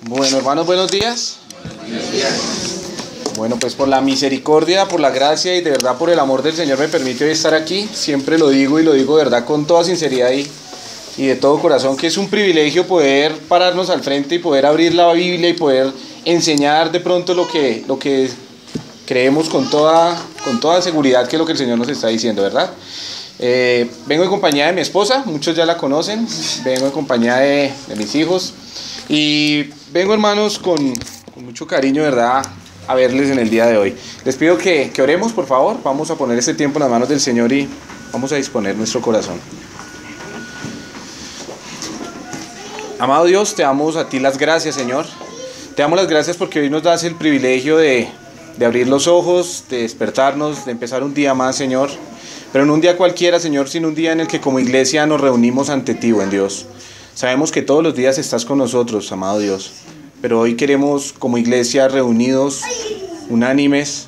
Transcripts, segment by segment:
Bueno, hermanos, buenos días. Buenos días. Bueno, pues por la misericordia, por la gracia y de verdad por el amor del Señor me permite hoy estar aquí. Siempre lo digo y lo digo de verdad con toda sinceridad y de todo corazón, que es un privilegio poder pararnos al frente y poder abrir la Biblia y poder enseñar de pronto lo que creemos con toda seguridad que es lo que el Señor nos está diciendo, ¿verdad? Vengo en compañía de mi esposa, muchos ya la conocen, vengo en compañía de mis hijos y vengo, hermanos, con mucho cariño, ¿verdad?, a verles en el día de hoy. Les pido que oremos, por favor. Vamos a poner este tiempo en las manos del Señor y vamos a disponer nuestro corazón. Amado Dios, te damos a ti las gracias, Señor. Te damos las gracias porque hoy nos das el privilegio de abrir los ojos, de despertarnos, de empezar un día más, Señor. Pero no un día cualquiera, Señor, sino un día en el que como iglesia nos reunimos ante ti, buen Dios. Sabemos que todos los días estás con nosotros, amado Dios. Pero hoy queremos como iglesia reunidos, unánimes,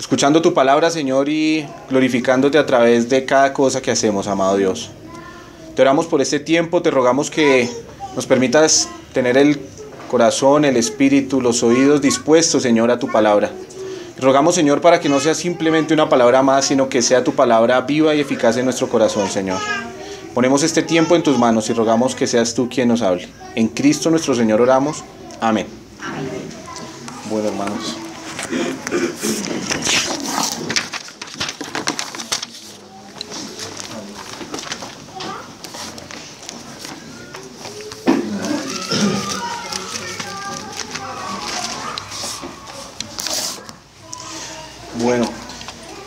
escuchando tu palabra, Señor, y glorificándote a través de cada cosa que hacemos, amado Dios. Te oramos por este tiempo, te rogamos que nos permitas tener el corazón, el espíritu, los oídos dispuestos, Señor, a tu palabra. Te rogamos, Señor, para que no sea simplemente una palabra más, sino que sea tu palabra viva y eficaz en nuestro corazón, Señor. Ponemos este tiempo en tus manos y rogamos que seas tú quien nos hable. En Cristo nuestro Señor oramos. Amén. Amén. Bueno, hermanos. Bueno,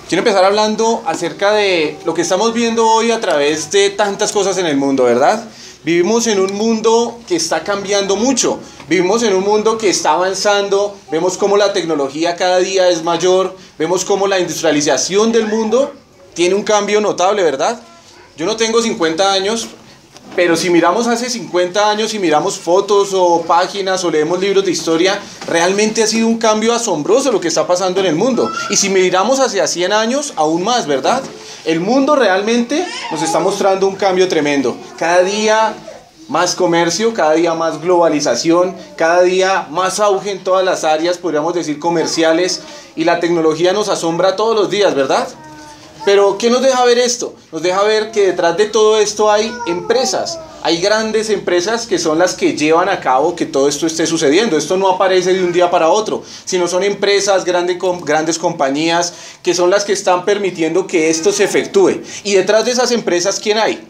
quiero empezar hablando acerca de lo que estamos viendo hoy a través de tantas cosas en el mundo, ¿verdad? Vivimos en un mundo que está cambiando mucho, vivimos en un mundo que está avanzando, vemos cómo la tecnología cada día es mayor, vemos cómo la industrialización del mundo tiene un cambio notable, ¿verdad? Yo no tengo 50 años, pero si miramos hace 50 años y miramos fotos o páginas o leemos libros de historia, realmente ha sido un cambio asombroso lo que está pasando en el mundo. Y si miramos hacia 100 años, aún más, ¿verdad? El mundo realmente nos está mostrando un cambio tremendo. Cada día más comercio, cada día más globalización, cada día más auge en todas las áreas, podríamos decir comerciales, y la tecnología nos asombra todos los días, ¿verdad? Pero ¿qué nos deja ver esto? Nos deja ver que detrás de todo esto hay empresas. Hay grandes empresas que son las que llevan a cabo que todo esto esté sucediendo. Esto no aparece de un día para otro, sino son empresas, grandes compañías, que son las que están permitiendo que esto se efectúe. Y detrás de esas empresas, ¿quién hay?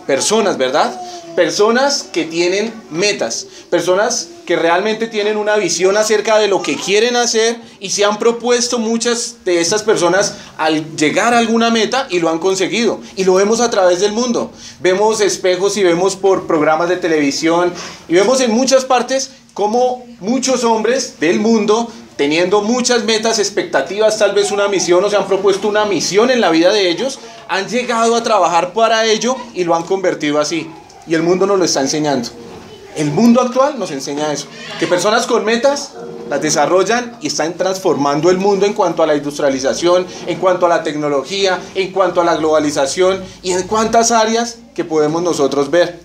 Personas, ¿verdad? Personas que tienen metas, personas que realmente tienen una visión acerca de lo que quieren hacer y se han propuesto muchas de estas personas al llegar a alguna meta y lo han conseguido. Y lo vemos a través del mundo. Vemos espejos y vemos por programas de televisión y vemos en muchas partes cómo muchos hombres del mundo, teniendo muchas metas, expectativas, tal vez una misión o se han propuesto una misión en la vida de ellos, han llegado a trabajar para ello y lo han convertido así. Y el mundo nos lo está enseñando. El mundo actual nos enseña eso. Que personas con metas las desarrollan y están transformando el mundo en cuanto a la industrialización, en cuanto a la tecnología, en cuanto a la globalización y en cuántas áreas que podemos nosotros ver.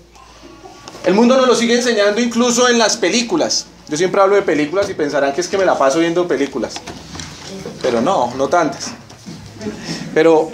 El mundo nos lo sigue enseñando incluso en las películas. Yo siempre hablo de películas y pensarán que es que me la paso viendo películas. Pero no tantas. Pero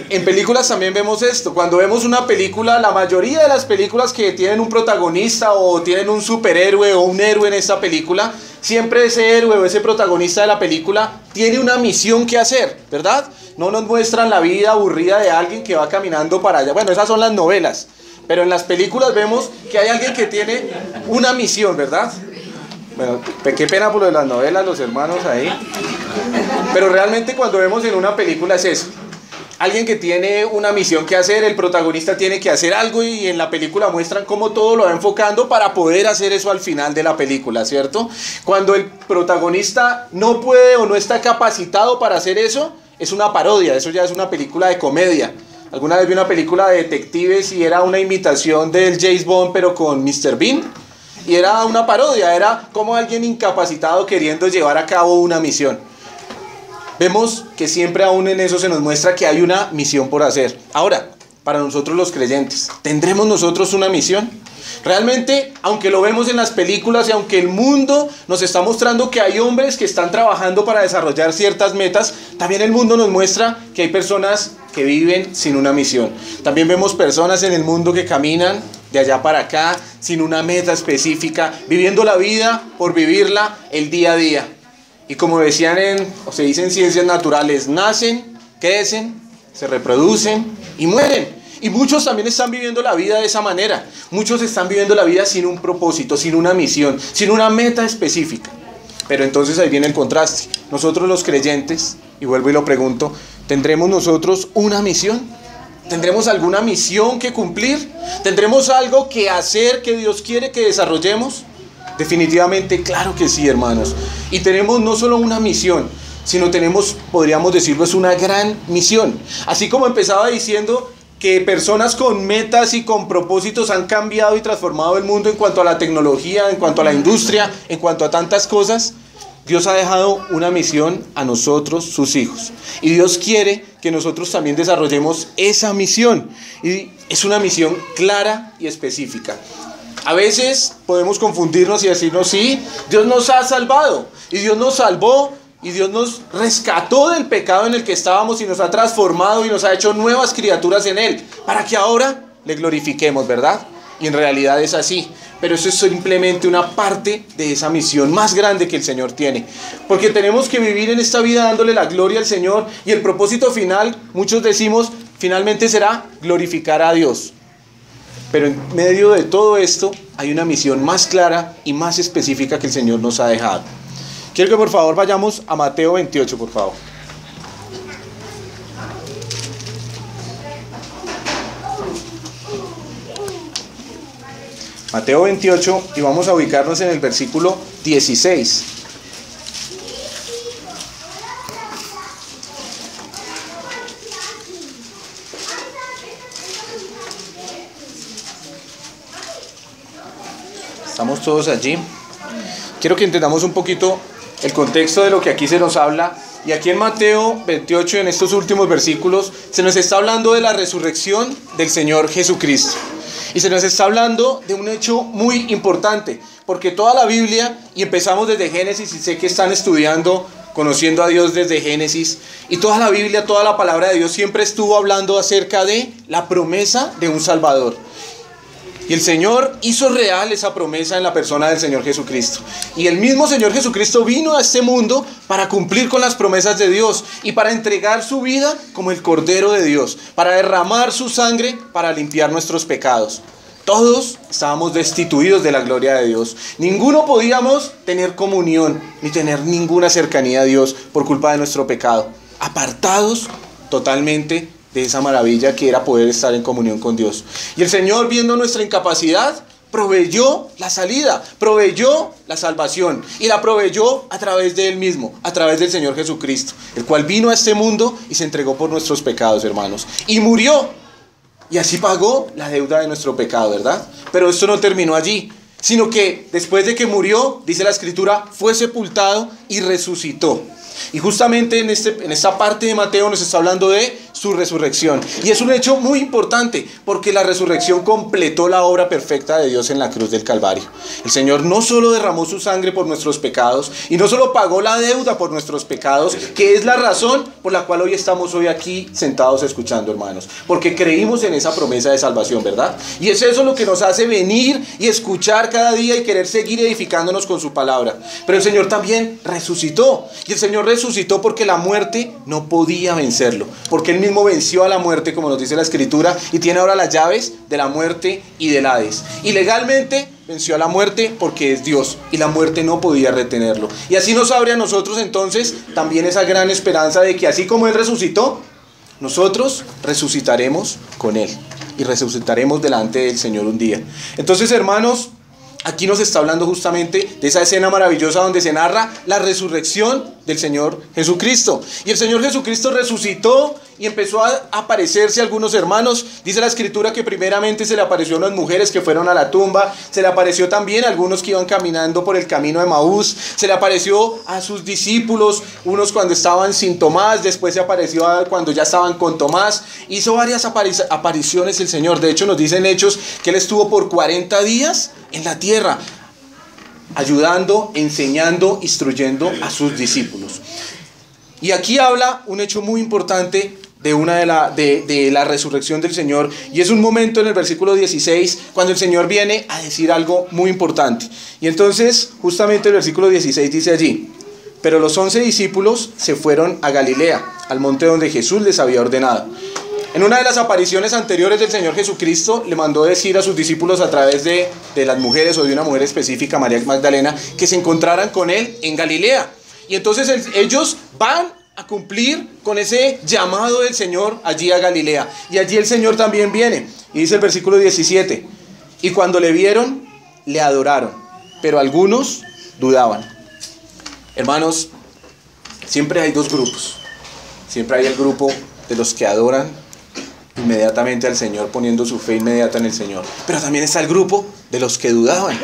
en películas también vemos esto. Cuando vemos una película, la mayoría de las películas que tienen un protagonista o tienen un superhéroe o un héroe en esta película, siempre ese héroe o ese protagonista de la película tiene una misión que hacer, ¿verdad? No nos muestran la vida aburrida de alguien que va caminando para allá. Bueno, esas son las novelas. Pero en las películas vemos que hay alguien que tiene una misión, ¿verdad? Bueno, qué pena por lo de las novelas, los hermanos ahí. Pero realmente cuando vemos en una película es eso. Alguien que tiene una misión que hacer, el protagonista tiene que hacer algo y en la película muestran cómo todo lo va enfocando para poder hacer eso al final de la película, ¿cierto? Cuando el protagonista no puede o no está capacitado para hacer eso, es una parodia, eso ya es una película de comedia. Alguna vez vi una película de detectives y era una imitación del James Bond pero con Mr. Bean. Y era una parodia, era como alguien incapacitado queriendo llevar a cabo una misión. Vemos que siempre aún en eso se nos muestra que hay una misión por hacer. Ahora, para nosotros los creyentes, ¿tendremos nosotros una misión? Realmente, aunque lo vemos en las películas y aunque el mundo nos está mostrando que hay hombres que están trabajando para desarrollar ciertas metas, también el mundo nos muestra que hay personas que viven sin una misión. También vemos personas en el mundo que caminan de allá para acá sin una meta específica, viviendo la vida por vivirla el día a día. Y como decían o se dice en ciencias naturales, nacen, crecen, se reproducen y mueren. Y muchos también están viviendo la vida de esa manera. Muchos están viviendo la vida sin un propósito, sin una misión, sin una meta específica. Pero entonces ahí viene el contraste. Nosotros los creyentes, y vuelvo y lo pregunto, ¿tendremos nosotros una misión? ¿Tendremos alguna misión que cumplir? ¿Tendremos algo que hacer que Dios quiere que desarrollemos? Definitivamente, claro que sí, hermanos. Y tenemos no solo una misión, sino tenemos, podríamos decirlo, es una gran misión. Así como empezaba diciendo que personas con metas y con propósitos han cambiado y transformado el mundo en cuanto a la tecnología, en cuanto a la industria, en cuanto a tantas cosas, Dios ha dejado una misión a nosotros, sus hijos. Y Dios quiere que nosotros también desarrollemos esa misión. Y es una misión clara y específica. A veces podemos confundirnos y decirnos, sí, Dios nos ha salvado. Y Dios nos salvó. Y Dios nos rescató del pecado en el que estábamos y nos ha transformado y nos ha hecho nuevas criaturas en Él, para que ahora le glorifiquemos, ¿verdad? Y en realidad es así, pero eso es simplemente una parte de esa misión más grande que el Señor tiene. Porque tenemos que vivir en esta vida dándole la gloria al Señor, y el propósito final, muchos decimos, finalmente será glorificar a Dios. Pero en medio de todo esto hay una misión más clara y más específica que el Señor nos ha dejado. Quiero que por favor vayamos a Mateo 28, por favor. Mateo 28, y vamos a ubicarnos en el versículo 16. Estamos todos allí. Quiero que entendamos un poquito el contexto de lo que aquí se nos habla. Y aquí en Mateo 28, en estos últimos versículos, se nos está hablando de la resurrección del Señor Jesucristo. Y se nos está hablando de un hecho muy importante, porque toda la Biblia, y empezamos desde Génesis, y sé que están estudiando, conociendo a Dios desde Génesis, y toda la Biblia, toda la palabra de Dios siempre estuvo hablando acerca de la promesa de un Salvador. Y el Señor hizo real esa promesa en la persona del Señor Jesucristo. Y el mismo Señor Jesucristo vino a este mundo para cumplir con las promesas de Dios y para entregar su vida como el Cordero de Dios, para derramar su sangre para limpiar nuestros pecados. Todos estábamos destituidos de la gloria de Dios. Ninguno podíamos tener comunión ni tener ninguna cercanía a Dios por culpa de nuestro pecado. Apartados totalmente de esa maravilla que era poder estar en comunión con Dios. Y el Señor, viendo nuestra incapacidad, proveyó la salida, proveyó la salvación, y la proveyó a través de Él mismo, a través del Señor Jesucristo, el cual vino a este mundo y se entregó por nuestros pecados, hermanos, y murió, y así pagó la deuda de nuestro pecado, ¿verdad? Pero esto no terminó allí, sino que después de que murió, dice la Escritura, fue sepultado y resucitó. Y justamente en esta parte de Mateo nos está hablando de su resurrección. Y es un hecho muy importante, porque la resurrección completó la obra perfecta de Dios en la cruz del Calvario. El Señor no solo derramó su sangre por nuestros pecados, y no solo pagó la deuda por nuestros pecados, que es la razón por la cual hoy estamos aquí sentados escuchando, hermanos, porque creímos en esa promesa de salvación, ¿verdad? Y es eso lo que nos hace venir y escuchar cada día y querer seguir edificándonos con su palabra. Pero el Señor también resucitó, y el Señor resucitó porque la muerte no podía vencerlo, porque Él mismo venció a la muerte, como nos dice la Escritura, y tiene ahora las llaves de la muerte y del Hades. Y legalmente venció a la muerte porque es Dios, y la muerte no podía retenerlo. Y así nos abre a nosotros entonces también esa gran esperanza de que así como Él resucitó, nosotros resucitaremos con Él, y resucitaremos delante del Señor un día. Entonces, hermanos, aquí nos está hablando justamente de esa escena maravillosa donde se narra la resurrección del Señor Jesucristo. Y el Señor Jesucristo resucitó y empezó a aparecerse a algunos hermanos. Dice la Escritura que primeramente se le apareció a unas mujeres que fueron a la tumba, se le apareció también a algunos que iban caminando por el camino de Maús, se le apareció a sus discípulos, unos cuando estaban sin Tomás, después se apareció cuando ya estaban con Tomás. Hizo varias apariciones el Señor. De hecho nos dicen Hechos que Él estuvo por 40 días en la tierra, ayudando, enseñando, instruyendo a sus discípulos. Y aquí habla un hecho muy importante de la resurrección del Señor, y es un momento en el versículo 16 cuando el Señor viene a decir algo muy importante. Y entonces justamente el versículo 16 dice allí: pero los 11 discípulos se fueron a Galilea, al monte donde Jesús les había ordenado. En una de las apariciones anteriores del Señor Jesucristo le mandó decir a sus discípulos a través de las mujeres, o de una mujer específica, María Magdalena, que se encontraran con Él en Galilea. Y entonces ellos van a cumplir con ese llamado del Señor allí a Galilea. Y allí el Señor también viene. Y dice el versículo 17: y cuando le vieron, le adoraron, pero algunos dudaban. Hermanos, siempre hay dos grupos. Siempre hay el grupo de los que adoran inmediatamente al Señor, poniendo su fe inmediata en el Señor. Pero también está el grupo de los que dudaban.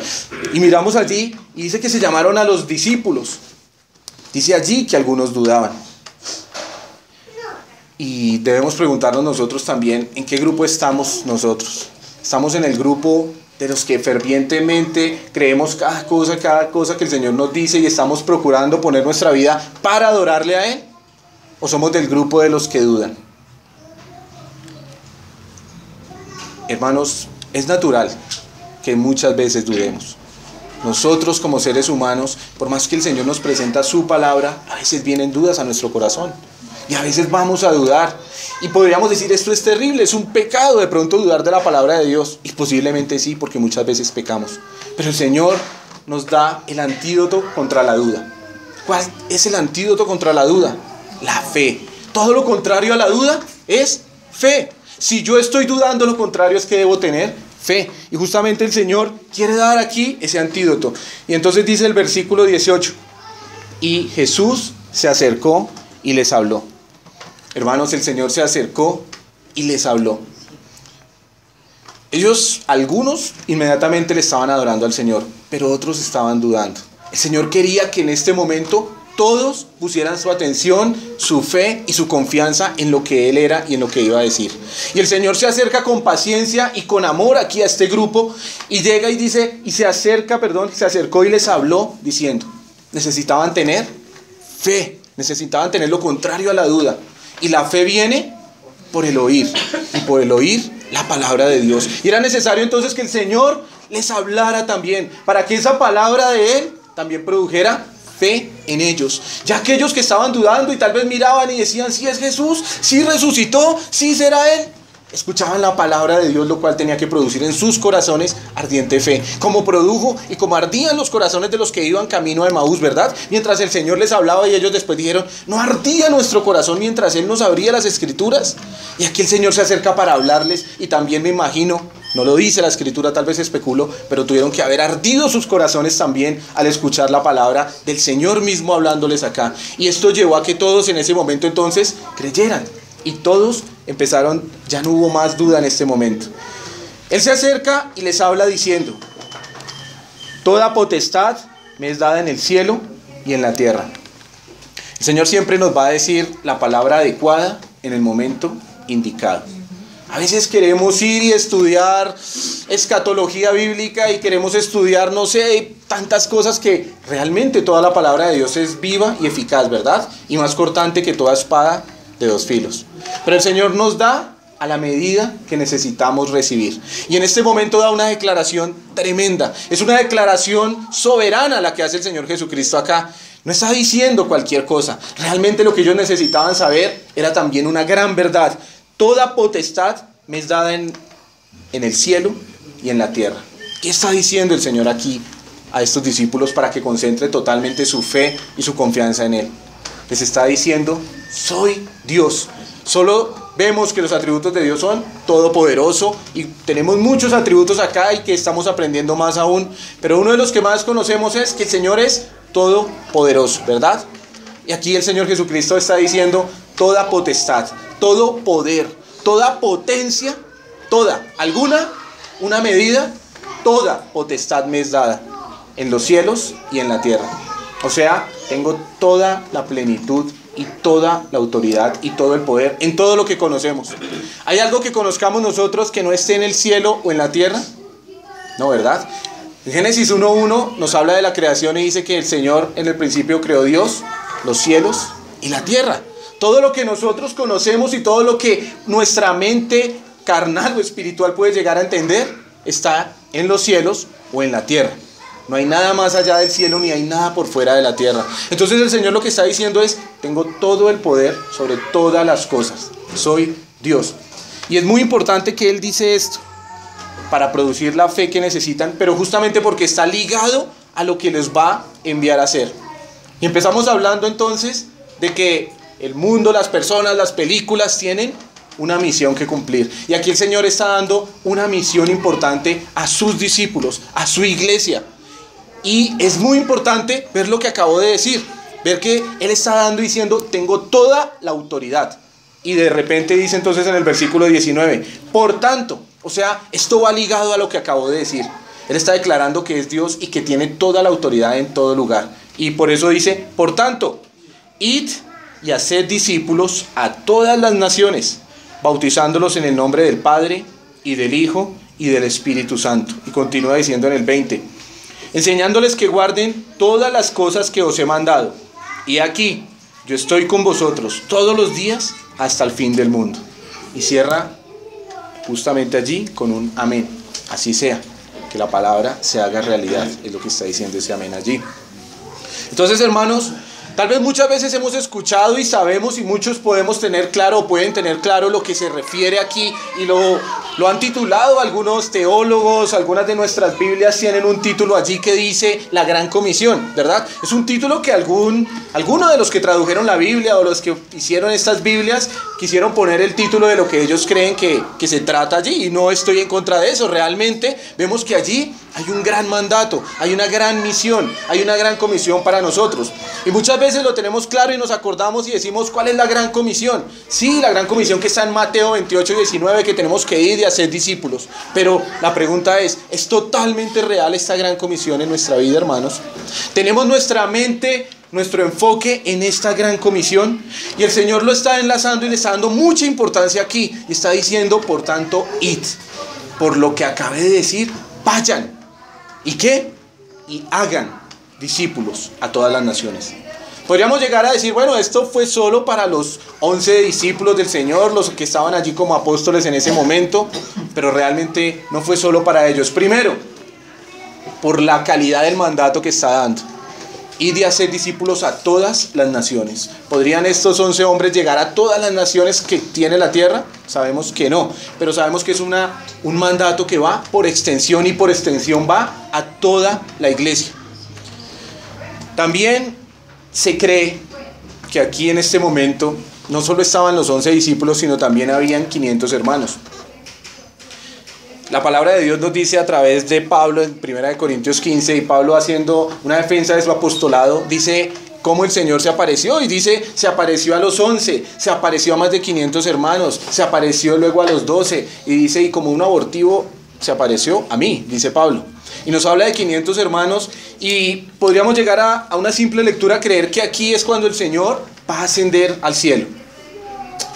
Y miramos allí y dice que se llamaron a los discípulos. Dice allí que algunos dudaban. Y debemos preguntarnos nosotros también, ¿en qué grupo estamos nosotros? ¿Estamos en el grupo de los que fervientemente creemos cada cosa que el Señor nos dice y estamos procurando poner nuestra vida para adorarle a Él? ¿O somos del grupo de los que dudan? Hermanos, es natural que muchas veces dudemos. Nosotros como seres humanos, por más que el Señor nos presenta su palabra, a veces vienen dudas a nuestro corazón. Y a veces vamos a dudar. Y podríamos decir, esto es terrible, es un pecado de pronto dudar de la palabra de Dios. Y posiblemente sí, porque muchas veces pecamos. Pero el Señor nos da el antídoto contra la duda. ¿Cuál es el antídoto contra la duda? La fe. Todo lo contrario a la duda es fe. Si yo estoy dudando, lo contrario es que debo tener fe. Y justamente el Señor quiere dar aquí ese antídoto. Y entonces dice el versículo 18: y Jesús se acercó y les habló. Hermanos, el Señor se acercó y les habló. Ellos, algunos, inmediatamente le estaban adorando al Señor, pero otros estaban dudando. El Señor quería que en este momento todos pusieran su atención, su fe y su confianza en lo que Él era y en lo que iba a decir. Y el Señor se acerca con paciencia y con amor aquí a este grupo, y llega y dice, se acercó y les habló diciendo: necesitaban tener fe, necesitaban tener lo contrario a la duda. Y la fe viene por el oír, y por el oír la palabra de Dios. Y era necesario entonces que el Señor les hablara también, para que esa palabra de Él también produjera fe en ellos. Ya aquellos que estaban dudando y tal vez miraban y decían: sí es Jesús, sí resucitó, sí será Él, escuchaban la palabra de Dios, lo cual tenía que producir en sus corazones ardiente fe, como produjo y como ardían los corazones de los que iban camino de Maús, ¿verdad? Mientras el Señor les hablaba, y ellos después dijeron: no ardía nuestro corazón mientras Él nos abría las Escrituras. Y aquí el Señor se acerca para hablarles, y también me imagino, no lo dice la Escritura, tal vez especulo, pero tuvieron que haber ardido sus corazones también al escuchar la palabra del Señor mismo hablándoles acá. Y esto llevó a que todos en ese momento entonces creyeran. Y todos empezaron, ya no hubo más duda en este momento. Él se acerca y les habla diciendo: toda potestad me es dada en el cielo y en la tierra. El Señor siempre nos va a decir la palabra adecuada en el momento indicado. A veces queremos ir y estudiar escatología bíblica y queremos estudiar, no sé, tantas cosas, que realmente toda la palabra de Dios es viva y eficaz, ¿verdad? Y más cortante que toda espada de dos filos. Pero el Señor nos da a la medida que necesitamos recibir. Y en este momento da una declaración tremenda. Es una declaración soberana la que hace el Señor Jesucristo acá. No está diciendo cualquier cosa. Realmente lo que ellos necesitaban saber era también una gran verdad. Toda potestad me es dada en el cielo y en la tierra. ¿Qué está diciendo el Señor aquí a estos discípulos para que concentre totalmente su fe y su confianza en Él? Les está diciendo: soy Dios. Solo vemos que los atributos de Dios son todopoderoso, y tenemos muchos atributos acá y que estamos aprendiendo más aún, pero uno de los que más conocemos es que el Señor es todopoderoso, ¿verdad? Y aquí el Señor Jesucristo está diciendo toda potestad, todo poder, toda potencia, toda, alguna, una medida, toda potestad me es dada en los cielos y en la tierra. O sea, tengo toda la plenitud y toda la autoridad y todo el poder en todo lo que conocemos. ¿Hay algo que conozcamos nosotros que no esté en el cielo o en la tierra? No, ¿verdad? En Génesis 1:1 nos habla de la creación y dice que el Señor en el principio creó Dios, los cielos y la tierra. Todo lo que nosotros conocemos y todo lo que nuestra mente carnal o espiritual puede llegar a entender está en los cielos o en la tierra. No hay nada más allá del cielo ni hay nada por fuera de la tierra. Entonces el Señor lo que está diciendo es: tengo todo el poder sobre todas las cosas. Soy Dios. Y es muy importante que Él dice esto para producir la fe que necesitan, pero justamente porque está ligado a lo que les va a enviar a hacer. Y empezamos hablando entonces de que el mundo, las personas, las películas tienen una misión que cumplir. Y aquí el Señor está dando una misión importante a sus discípulos, a su iglesia. Y es muy importante ver lo que acabo de decir, ver que Él está dando y diciendo: tengo toda la autoridad. Y de repente dice entonces en el versículo 19, por tanto, o sea, esto va ligado a lo que acabo de decir. Él está declarando que es Dios y que tiene toda la autoridad en todo lugar. Y por eso dice: por tanto, id y haced discípulos a todas las naciones, bautizándolos en el nombre del Padre y del Hijo y del Espíritu Santo. Y continúa diciendo en el 20, enseñándoles que guarden todas las cosas que os he mandado. Y aquí, yo estoy con vosotros todos los días hasta el fin del mundo. Y cierra justamente allí con un amén. Así sea, que la palabra se haga realidad, es lo que está diciendo ese amén allí. Entonces, hermanos, tal vez muchas veces hemos escuchado y sabemos, y muchos podemos tener claro o pueden tener claro lo que se refiere aquí, y lo han titulado algunos teólogos. Algunas de nuestras Biblias tienen un título allí que dice la Gran Comisión, ¿verdad? Es un título que alguno de los que tradujeron la Biblia o los que hicieron estas Biblias quisieron poner el título de lo que ellos creen que se trata allí, y no estoy en contra de eso. Realmente vemos que allí hay un gran mandato, hay una gran misión, hay una gran comisión para nosotros. Y muchas veces lo tenemos claro y nos acordamos y decimos: ¿cuál es la gran comisión? Sí, la gran comisión que está en Mateo 28:19, que tenemos que ir y hacer discípulos. Pero la pregunta ¿es totalmente real esta gran comisión en nuestra vida, hermanos? ¿Tenemos nuestra mente, nuestro enfoque en esta gran comisión? Y el Señor lo está enlazando y le está dando mucha importancia aquí. Y está diciendo: por tanto, id. Por lo que acabé de decir, vayan. ¿Y qué? Y hagan discípulos a todas las naciones. Podríamos llegar a decir: bueno, esto fue solo para los 11 discípulos del Señor, los que estaban allí como apóstoles en ese momento. Pero realmente no fue solo para ellos. Primero, por la calidad del mandato que está dando. Y de hacer discípulos a todas las naciones. ¿Podrían estos 11 hombres llegar a todas las naciones que tiene la tierra? Sabemos que no, pero sabemos que es un mandato que va por extensión, y por extensión va a toda la iglesia. También se cree que aquí en este momento no solo estaban los 11 discípulos, sino también habían 500 hermanos. La palabra de Dios nos dice a través de Pablo en 1 Corintios 15, y Pablo haciendo una defensa de su apostolado, dice cómo el Señor se apareció, y dice: se apareció a los 11, se apareció a más de 500 hermanos, se apareció luego a los 12, y dice: y como un abortivo se apareció a mí, dice Pablo. Y nos habla de 500 hermanos, y podríamos llegar a una simple lectura a creer que aquí es cuando el Señor va a ascender al cielo.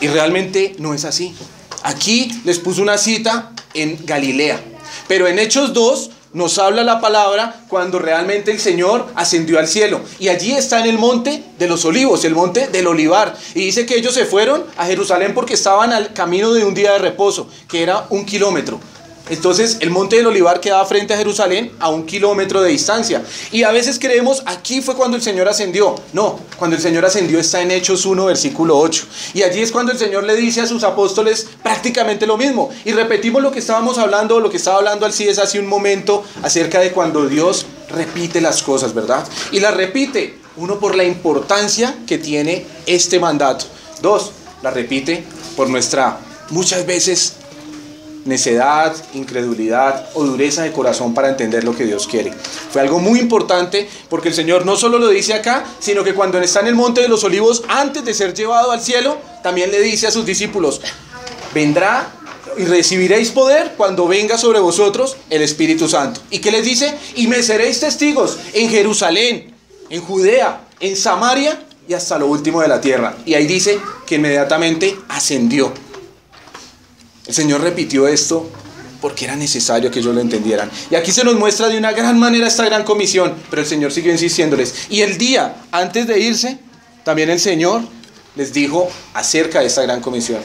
Y realmente no es así. Aquí les puso una cita en Galilea, pero en Hechos 2 nos habla la palabra cuando realmente el Señor ascendió al cielo, y allí está en el monte de los olivos, el monte del olivar, y dice que ellos se fueron a Jerusalén porque estaban al camino de un día de reposo, que era 1 kilómetro. Entonces el monte del olivar quedaba frente a Jerusalén a 1 kilómetro de distancia. Y a veces creemos aquí fue cuando el Señor ascendió. No, cuando el Señor ascendió está en Hechos 1 versículo 8. Y allí es cuando el Señor le dice a sus apóstoles prácticamente lo mismo. Y repetimos lo que estábamos hablando, lo que estaba hablando Alcides hace un momento, acerca de cuando Dios repite las cosas, ¿verdad? Y las repite, uno, por la importancia que tiene este mandato. Dos, la repite por nuestra, muchas veces, necedad, incredulidad o dureza de corazón para entender lo que Dios quiere. Fue algo muy importante porque el Señor no solo lo dice acá, sino que cuando está en el Monte de los Olivos, antes de ser llevado al cielo, también le dice a sus discípulos: vendrá y recibiréis poder cuando venga sobre vosotros el Espíritu Santo. ¿Y qué les dice? Y me seréis testigos en Jerusalén, en Judea, en Samaria y hasta lo último de la tierra. Y ahí dice que inmediatamente ascendió. El Señor repitió esto porque era necesario que ellos lo entendieran. Y aquí se nos muestra de una gran manera esta gran comisión, pero el Señor siguió insistiéndoles. Y el día antes de irse, también el Señor les dijo acerca de esta gran comisión.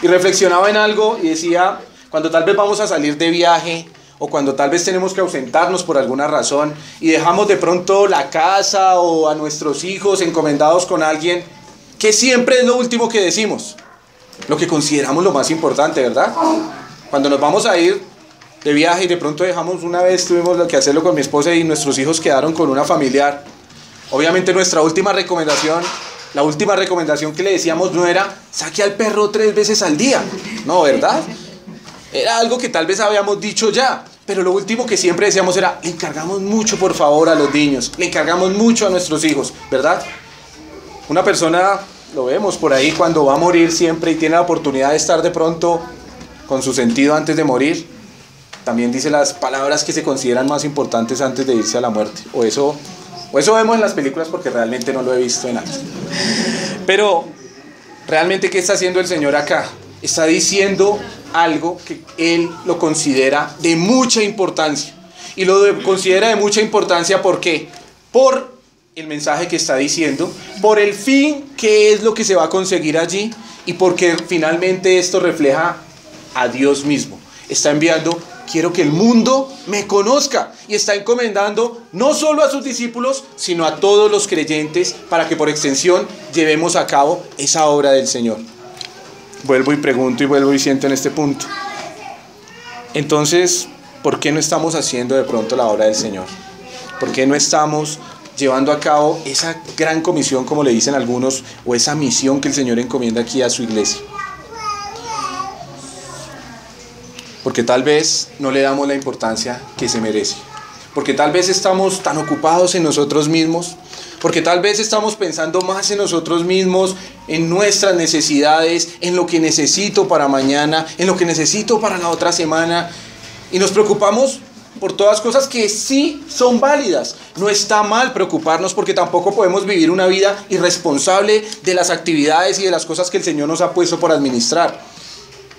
Y reflexionaba en algo y decía, cuando tal vez vamos a salir de viaje o cuando tal vez tenemos que ausentarnos por alguna razón y dejamos de pronto la casa o a nuestros hijos encomendados con alguien, ¿qué siempre es lo último que decimos? Lo que consideramos lo más importante, ¿verdad? Cuando nos vamos a ir de viaje y de pronto dejamos, una vez tuvimos que hacerlo con mi esposa y nuestros hijos quedaron con una familiar. Obviamente nuestra última recomendación, la última recomendación que le decíamos no era saque al perro 3 veces al día, no, ¿verdad? Era algo que tal vez habíamos dicho ya, pero lo último que siempre decíamos era le encargamos mucho por favor a los niños, le encargamos mucho a nuestros hijos, ¿verdad? Una persona, lo vemos por ahí cuando va a morir siempre y tiene la oportunidad de estar de pronto con su sentido antes de morir, también dice las palabras que se consideran más importantes antes de irse a la muerte, o eso vemos en las películas porque realmente no lo he visto en algo. Pero realmente ¿qué está haciendo el Señor acá? Está diciendo algo que Él lo considera de mucha importancia. Y lo considera de mucha importancia ¿por qué? Por el mensaje que está diciendo, por el fin que es lo que se va a conseguir allí y porque finalmente esto refleja a Dios mismo. Está enviando: quiero que el mundo me conozca, y está encomendando no solo a sus discípulos, sino a todos los creyentes para que por extensión llevemos a cabo esa obra del Señor. Vuelvo y pregunto y vuelvo y siento en este punto. Entonces, ¿por qué no estamos haciendo de pronto la obra del Señor? ¿Por qué no estamos llevando a cabo esa gran comisión, como le dicen algunos, o esa misión que el Señor encomienda aquí a su iglesia? Porque tal vez no le damos la importancia que se merece. Porque tal vez estamos tan ocupados en nosotros mismos. Porque tal vez estamos pensando más en nosotros mismos, en nuestras necesidades, en lo que necesito para mañana, en lo que necesito para la otra semana. Y nos preocupamos por todas cosas que sí son válidas. No está mal preocuparnos porque tampoco podemos vivir una vida irresponsable de las actividades y de las cosas que el Señor nos ha puesto por administrar.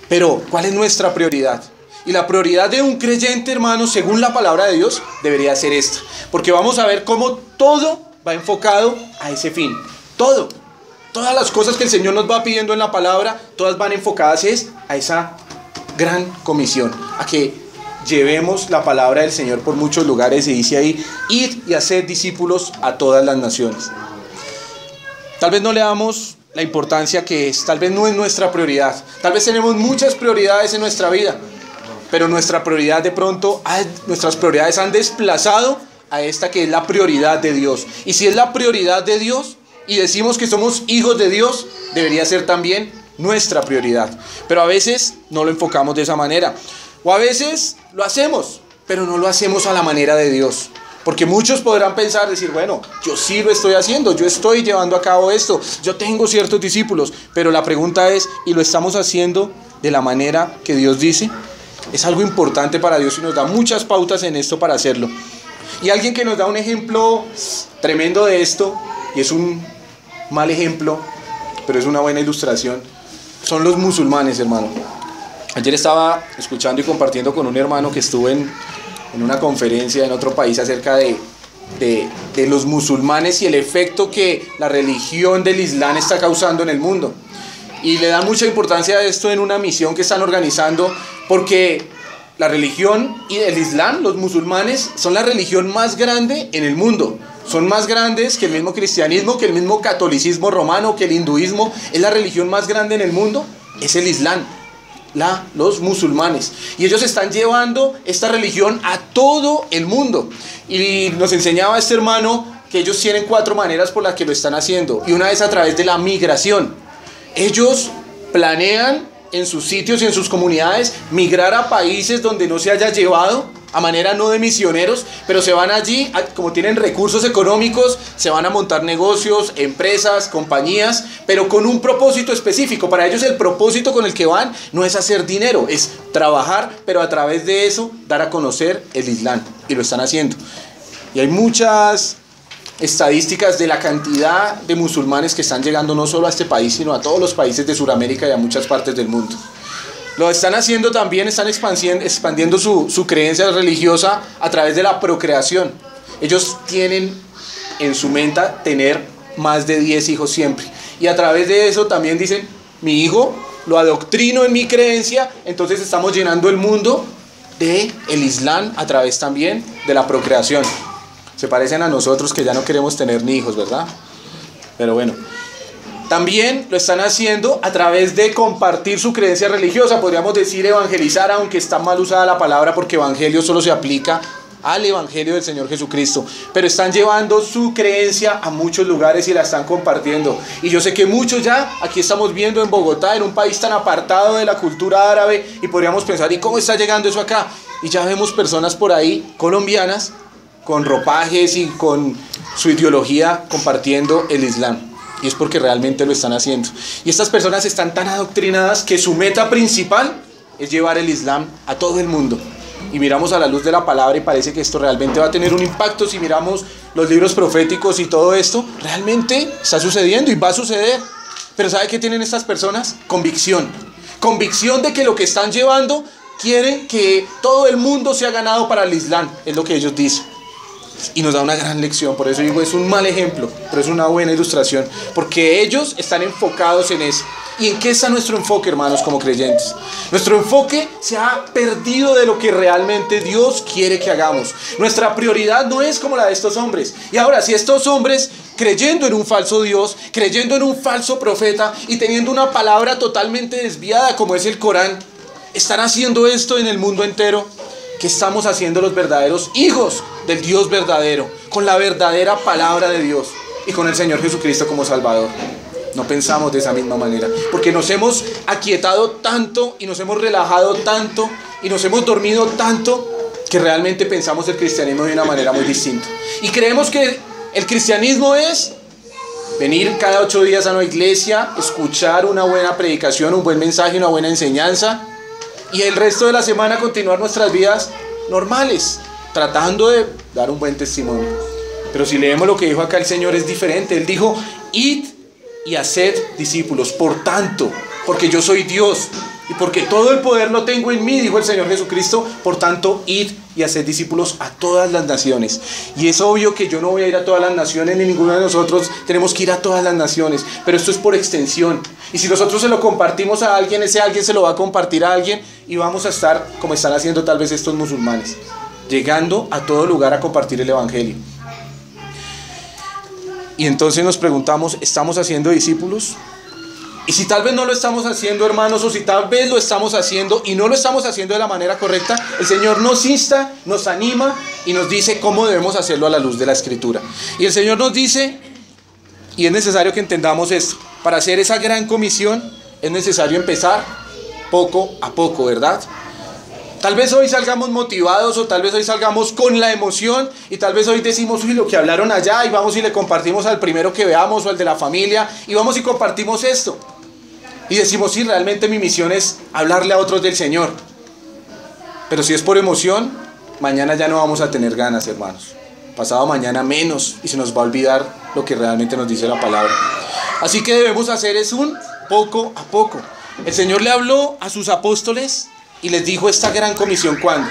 Pero, ¿cuál es nuestra prioridad? Y la prioridad de un creyente, hermano, según la palabra de Dios, debería ser esta. Porque vamos a ver cómo todo va enfocado a ese fin. Todo. Todas las cosas que el Señor nos va pidiendo en la palabra, todas van enfocadas a esa gran comisión. A que llevemos la palabra del Señor por muchos lugares. Y dice ahí, id y haced discípulos a todas las naciones. Tal vez no le damos la importancia que es. Tal vez no es nuestra prioridad. Tal vez tenemos muchas prioridades en nuestra vida. Pero nuestra prioridad de pronto, nuestras prioridades han desplazado a esta que es la prioridad de Dios. Y si es la prioridad de Dios y decimos que somos hijos de Dios, debería ser también nuestra prioridad. Pero a veces no lo enfocamos de esa manera. O a veces lo hacemos, pero no lo hacemos a la manera de Dios. Porque muchos podrán pensar, decir, bueno, yo sí lo estoy haciendo, yo estoy llevando a cabo esto, yo tengo ciertos discípulos. Pero la pregunta es, ¿y lo estamos haciendo de la manera que Dios dice? Es algo importante para Dios y nos da muchas pautas en esto para hacerlo. Y alguien que nos da un ejemplo tremendo de esto, y es un mal ejemplo, pero es una buena ilustración, son los musulmanes, hermano. Ayer estaba escuchando y compartiendo con un hermano que estuvo en una conferencia en otro país acerca de los musulmanes y el efecto que la religión del Islam está causando en el mundo. Y le da mucha importancia a esto en una misión que están organizando, porque la religión y el Islam, los musulmanes, son la religión más grande en el mundo. Son más grandes que el mismo cristianismo, que el mismo catolicismo romano, que el hinduismo. Es la religión más grande en el mundo, es el Islam, los musulmanes. Y ellos están llevando esta religión a todo el mundo. Y nos enseñaba este hermano que ellos tienen 4 maneras por las que lo están haciendo. Y una es a través de la migración. Ellos planean en sus sitios y en sus comunidades, migrar a países donde no se haya llevado, a manera no de misioneros, pero se van allí, como tienen recursos económicos, se van a montar negocios, empresas, compañías, pero con un propósito específico. Para ellos el propósito con el que van no es hacer dinero, es trabajar, pero a través de eso dar a conocer el Islam, y lo están haciendo. Y hay muchas estadísticas de la cantidad de musulmanes que están llegando no solo a este país, sino a todos los países de Sudamérica y a muchas partes del mundo. Lo están haciendo también, están expandiendo su creencia religiosa a través de la procreación. Ellos tienen en su mente tener más de 10 hijos siempre. Y a través de eso también dicen, mi hijo lo adoctrino en mi creencia, entonces estamos llenando el mundo del Islam a través también de la procreación. Se parecen a nosotros que ya no queremos tener ni hijos, ¿verdad? Pero bueno. También lo están haciendo a través de compartir su creencia religiosa, podríamos decir evangelizar, aunque está mal usada la palabra porque evangelio solo se aplica al evangelio del Señor Jesucristo, pero están llevando su creencia a muchos lugares y la están compartiendo. Y yo sé que muchos ya, aquí estamos viendo en Bogotá, en un país tan apartado de la cultura árabe, y podríamos pensar, ¿y cómo está llegando eso acá? Y ya vemos personas por ahí, colombianas, con ropajes y con su ideología compartiendo el Islam. Y es porque realmente lo están haciendo. Y estas personas están tan adoctrinadas que su meta principal es llevar el Islam a todo el mundo. Y miramos a la luz de la palabra y parece que esto realmente va a tener un impacto. Si miramos los libros proféticos y todo esto, realmente está sucediendo y va a suceder. Pero ¿sabe qué tienen estas personas? Convicción. Convicción de que lo que están llevando quieren que todo el mundo sea ganado para el Islam. Es lo que ellos dicen. Y nos da una gran lección. Por eso digo, es un mal ejemplo, pero es una buena ilustración, porque ellos están enfocados en eso. ¿Y en qué está nuestro enfoque, hermanos, como creyentes? Nuestro enfoque se ha perdido de lo que realmente Dios quiere que hagamos. Nuestra prioridad no es como la de estos hombres. Y ahora, si estos hombres, creyendo en un falso Dios, creyendo en un falso profeta y teniendo una palabra totalmente desviada como es el Corán, están haciendo esto en el mundo entero, ¿qué estamos haciendo los verdaderos hijos del Dios verdadero, con la verdadera palabra de Dios y con el Señor Jesucristo como Salvador? No pensamos de esa misma manera, porque nos hemos aquietado tanto y nos hemos relajado tanto y nos hemos dormido tanto que realmente pensamos el cristianismo de una manera muy distinta. Y creemos que el cristianismo es venir cada 8 días a una iglesia, escuchar una buena predicación, un buen mensaje, una buena enseñanza, y el resto de la semana continuar nuestras vidas normales, tratando de dar un buen testimonio. Pero si leemos lo que dijo acá el Señor, es diferente. Él dijo, id y haced discípulos. Por tanto, porque yo soy Dios y porque todo el poder lo tengo en mí, dijo el Señor Jesucristo, por tanto, id y haced discípulos a todas las naciones. Y es obvio que yo no voy a ir a todas las naciones, ni ninguno de nosotros tenemos que ir a todas las naciones, pero esto es por extensión. Y si nosotros se lo compartimos a alguien, ese alguien se lo va a compartir a alguien, y vamos a estar como están haciendo tal vez estos musulmanes, llegando a todo lugar a compartir el evangelio. Y entonces nos preguntamos, ¿estamos haciendo discípulos? Y si tal vez no lo estamos haciendo, hermanos, o si tal vez lo estamos haciendo y no lo estamos haciendo de la manera correcta, el Señor nos insta, nos anima y nos dice cómo debemos hacerlo a la luz de la Escritura. Y el Señor nos dice, y es necesario que entendamos esto, para hacer esa gran comisión es necesario empezar poco a poco, ¿verdad? Tal vez hoy salgamos motivados o tal vez hoy salgamos con la emoción y tal vez hoy decimos, uy, lo que hablaron allá, y vamos y le compartimos al primero que veamos o al de la familia y vamos y compartimos esto. Y decimos, sí, realmente mi misión es hablarle a otros del Señor. Pero si es por emoción, mañana ya no vamos a tener ganas, hermanos. Pasado mañana menos, y se nos va a olvidar lo que realmente nos dice la palabra. Así que debemos hacer es un poco a poco. El Señor le habló a sus apóstoles y les dijo esta gran comisión, ¿cuándo?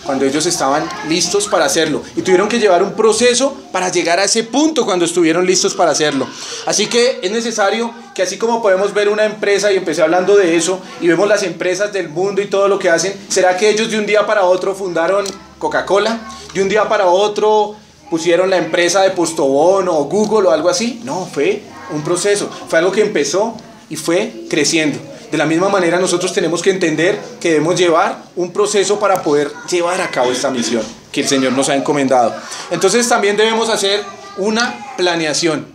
Cuando ellos estaban listos para hacerlo. Y tuvieron que llevar un proceso para llegar a ese punto cuando estuvieron listos para hacerlo. Así que es necesario que, así como podemos ver una empresa, y empecé hablando de eso, y vemos las empresas del mundo y todo lo que hacen, ¿será que ellos de un día para otro fundaron Coca-Cola? ¿De un día para otro pusieron la empresa de Postobón o Google o algo así? No, fue un proceso. Fue algo que empezó y fue creciendo. De la misma manera nosotros tenemos que entender que debemos llevar un proceso para poder llevar a cabo esta misión que el Señor nos ha encomendado. Entonces también debemos hacer una planeación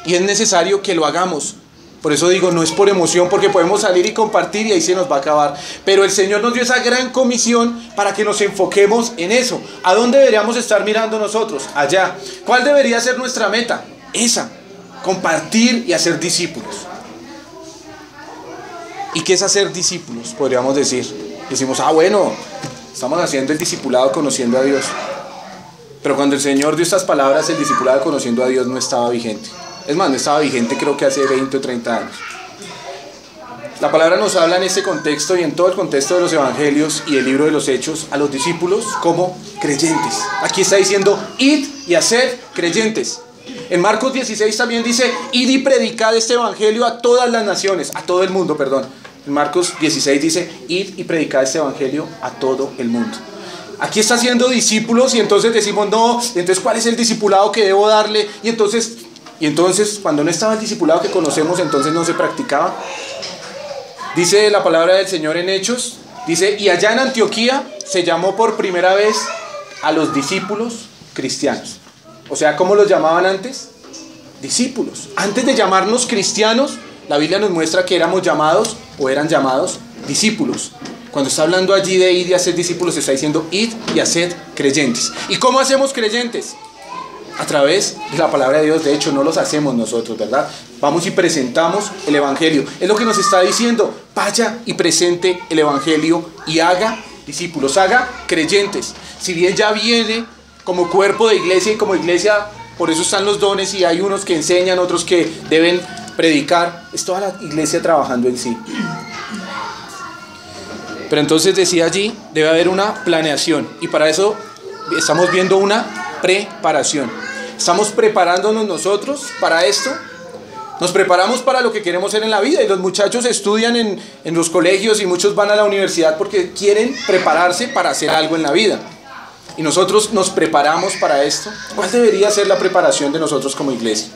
y es necesario que lo hagamos Por eso digo, no es por emoción, porque podemos salir y compartir y ahí se nos va a acabar. Pero el Señor nos dio esa gran comisión para que nos enfoquemos en eso. ¿A dónde deberíamos estar mirando nosotros? Allá. ¿Cuál debería ser nuestra meta? Esa. Compartir y hacer discípulos. ¿Y qué es hacer discípulos? Podríamos decir. Decimos, bueno, estamos haciendo el discipulado conociendo a Dios. Pero cuando el Señor dio estas palabras, el discipulado conociendo a Dios no estaba vigente. Es más, no estaba vigente creo que hace 20 o 30 años. La palabra nos habla en este contexto y en todo el contexto de los evangelios y el libro de los Hechos a los discípulos como creyentes. Aquí está diciendo, id y haced creyentes. En Marcos 16 también dice, id y predicad este evangelio a todas las naciones, a todo el mundo, perdón. En Marcos 16 dice, id y predicad este evangelio a todo el mundo. Aquí está haciendo discípulos y entonces decimos, no, entonces ¿cuál es el discipulado que debo darle? Y entonces cuando no estaba el discipulado que conocemos, entonces no se practicaba. Dice la palabra del Señor en Hechos, dice, y allá en Antioquía se llamó por primera vez a los discípulos cristianos. O sea, ¿cómo los llamaban antes? Discípulos. Antes de llamarnos cristianos, la Biblia nos muestra que éramos llamados o eran llamados discípulos. Cuando está hablando allí de ir y hacer discípulos, está diciendo id y haced creyentes. ¿Y cómo hacemos creyentes? A través de la palabra de Dios. De hecho, no los hacemos nosotros, ¿verdad? Vamos y presentamos el evangelio. Es lo que nos está diciendo. Vaya y presente el evangelio y haga discípulos, haga creyentes. Si bien ya viene como cuerpo de iglesia y como iglesia, por eso están los dones y hay unos que enseñan, otros que deben predicar. Es toda la iglesia trabajando en sí. Pero entonces decía allí, debe haber una planeación. Y para eso estamos viendo una preparación. ¿Estamos preparándonos nosotros para esto? Nos preparamos para lo que queremos ser en la vida. Y los muchachos estudian en los colegios y muchos van a la universidad porque quieren prepararse para hacer algo en la vida. Y nosotros nos preparamos para esto. ¿Cuál debería ser la preparación de nosotros como iglesia?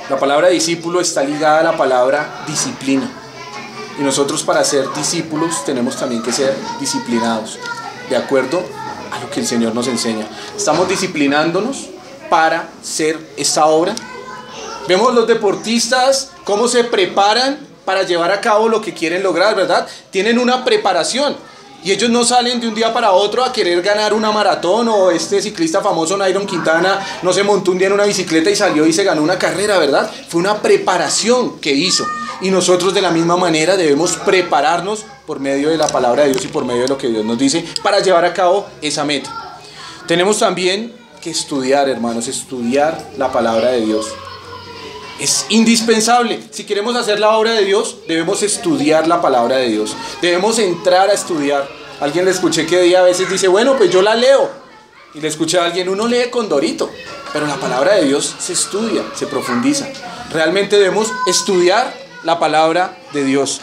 La palabra discípulo está ligada a la palabra disciplina. Y nosotros para ser discípulos tenemos también que ser disciplinados, de acuerdo a lo que el Señor nos enseña. Estamos disciplinándonos para ser esta obra. Vemos los deportistas cómo se preparan para llevar a cabo lo que quieren lograr, ¿verdad? Tienen una preparación. Y ellos no salen de un día para otro a querer ganar una maratón, o este ciclista famoso Nairo Quintana no se montó un día en una bicicleta y salió y se ganó una carrera, ¿verdad? Fue una preparación que hizo. Y nosotros de la misma manera debemos prepararnos por medio de la palabra de Dios y por medio de lo que Dios nos dice para llevar a cabo esa meta. Tenemos también que estudiar, hermanos, estudiar la palabra de Dios. Es indispensable. Si queremos hacer la obra de Dios, debemos estudiar la palabra de Dios. Debemos entrar a estudiar. Alguien le escuché que a veces dice, bueno, pues yo la leo. Y le escuché a alguien, uno lee con Dorito. Pero la palabra de Dios se estudia, se profundiza. Realmente debemos estudiar la palabra de Dios.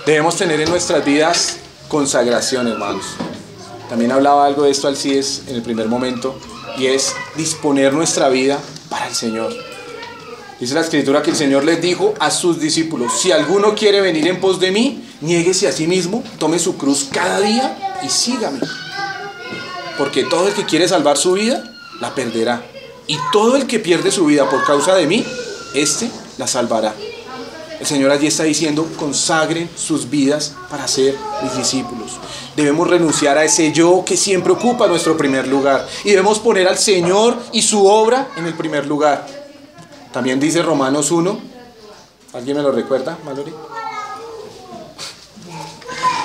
Debemos tener en nuestras vidas consagración, hermanos. También hablaba algo de esto Alcides en el primer momento. Y es disponer nuestra vida para el Señor. Dice la Escritura que el Señor les dijo a sus discípulos, si alguno quiere venir en pos de mí, niéguese a sí mismo, tome su cruz cada día y sígame. Porque todo el que quiere salvar su vida, la perderá. Y todo el que pierde su vida por causa de mí, éste la salvará. El Señor allí está diciendo, consagren sus vidas para ser mis discípulos. Debemos renunciar a ese yo que siempre ocupa nuestro primer lugar. Y debemos poner al Señor y su obra en el primer lugar. También dice Romanos 1, ¿alguien me lo recuerda, Mallory?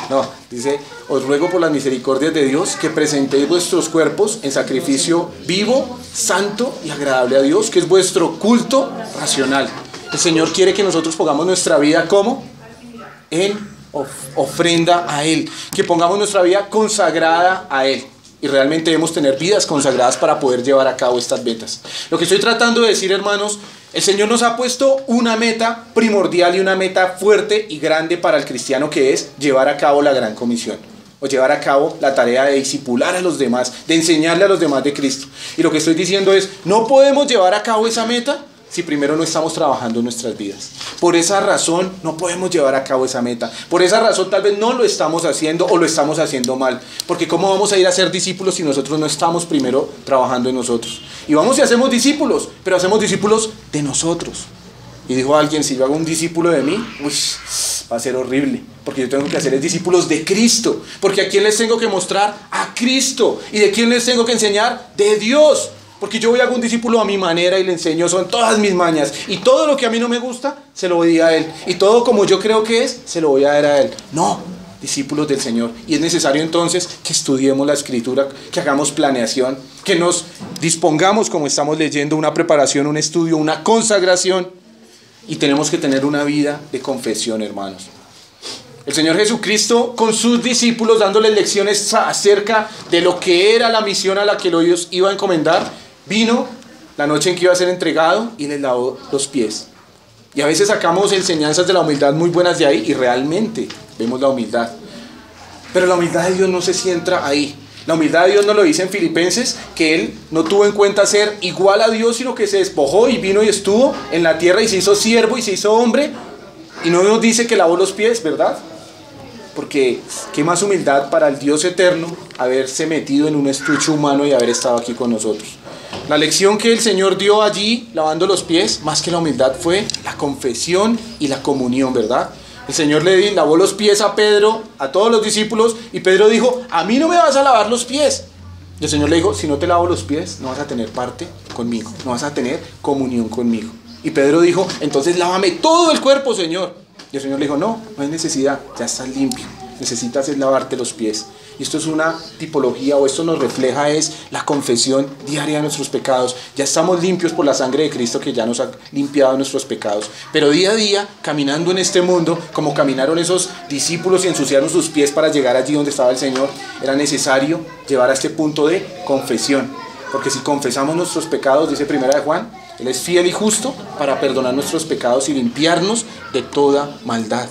No, dice, os ruego por las misericordias de Dios que presentéis vuestros cuerpos en sacrificio vivo, santo y agradable a Dios, que es vuestro culto racional. El Señor quiere que nosotros pongamos nuestra vida como en ofrenda a Él, que pongamos nuestra vida consagrada a Él. Y realmente debemos tener vidas consagradas para poder llevar a cabo estas metas. Lo que estoy tratando de decir, hermanos, el Señor nos ha puesto una meta primordial y una meta fuerte y grande para el cristiano, que es llevar a cabo la gran comisión. O llevar a cabo la tarea de discipular a los demás, de enseñarle a los demás de Cristo. Y lo que estoy diciendo es, no podemos llevar a cabo esa meta si primero no estamos trabajando en nuestras vidas. Por esa razón no podemos llevar a cabo esa meta. Por esa razón tal vez no lo estamos haciendo o lo estamos haciendo mal. Porque ¿cómo vamos a ir a ser discípulos si nosotros no estamos primero trabajando en nosotros? Y vamos y hacemos discípulos, pero hacemos discípulos de nosotros. Y dijo alguien, si yo hago un discípulo de mí, va a ser horrible, porque yo tengo que hacer discípulos de Cristo, porque ¿a quién les tengo que mostrar? A Cristo. ¿Y de quién les tengo que enseñar? De Dios. Porque yo voy a hacer un discípulo a mi manera y le enseño, son todas mis mañas. Y todo lo que a mí no me gusta, se lo voy a Él. Y todo como yo creo que es, se lo voy a dar a Él. No, discípulos del Señor. Y es necesario entonces que estudiemos la Escritura, que hagamos planeación, que nos dispongamos, como estamos leyendo, una preparación, un estudio, una consagración. Y tenemos que tener una vida de confesión, hermanos. El Señor Jesucristo con sus discípulos dándoles lecciones acerca de lo que era la misión a la que ellos iban a encomendar, vino la noche en que iba a ser entregado y les lavó los pies. Y a veces sacamos enseñanzas de la humildad muy buenas de ahí y realmente vemos la humildad. Pero la humildad de Dios no se centra ahí. La humildad de Dios nos lo dice en Filipenses, que Él no tuvo en cuenta ser igual a Dios, sino que se despojó y vino y estuvo en la tierra y se hizo siervo y se hizo hombre. Y no nos dice que lavó los pies, ¿verdad? Porque qué más humildad para el Dios eterno haberse metido en un estuche humano y haber estado aquí con nosotros. La lección que el Señor dio allí, lavando los pies, más que la humildad, fue la confesión y la comunión, ¿verdad? El Señor le lavó los pies a Pedro, a todos los discípulos, y Pedro dijo, a mí no me vas a lavar los pies. Y el Señor le dijo, si no te lavo los pies, no vas a tener parte conmigo, no vas a tener comunión conmigo. Y Pedro dijo, entonces lávame todo el cuerpo, Señor. Y el Señor le dijo, no hay necesidad, ya estás limpio, necesitas es lavarte los pies. Y esto es una tipología, o esto nos refleja es la confesión diaria de nuestros pecados. Ya estamos limpios por la sangre de Cristo que ya nos ha limpiado nuestros pecados. Pero día a día, caminando en este mundo, como caminaron esos discípulos y ensuciaron sus pies para llegar allí donde estaba el Señor, era necesario llevar a este punto de confesión. Porque si confesamos nuestros pecados, dice Primera de Juan, Él es fiel y justo para perdonar nuestros pecados y limpiarnos de toda maldad.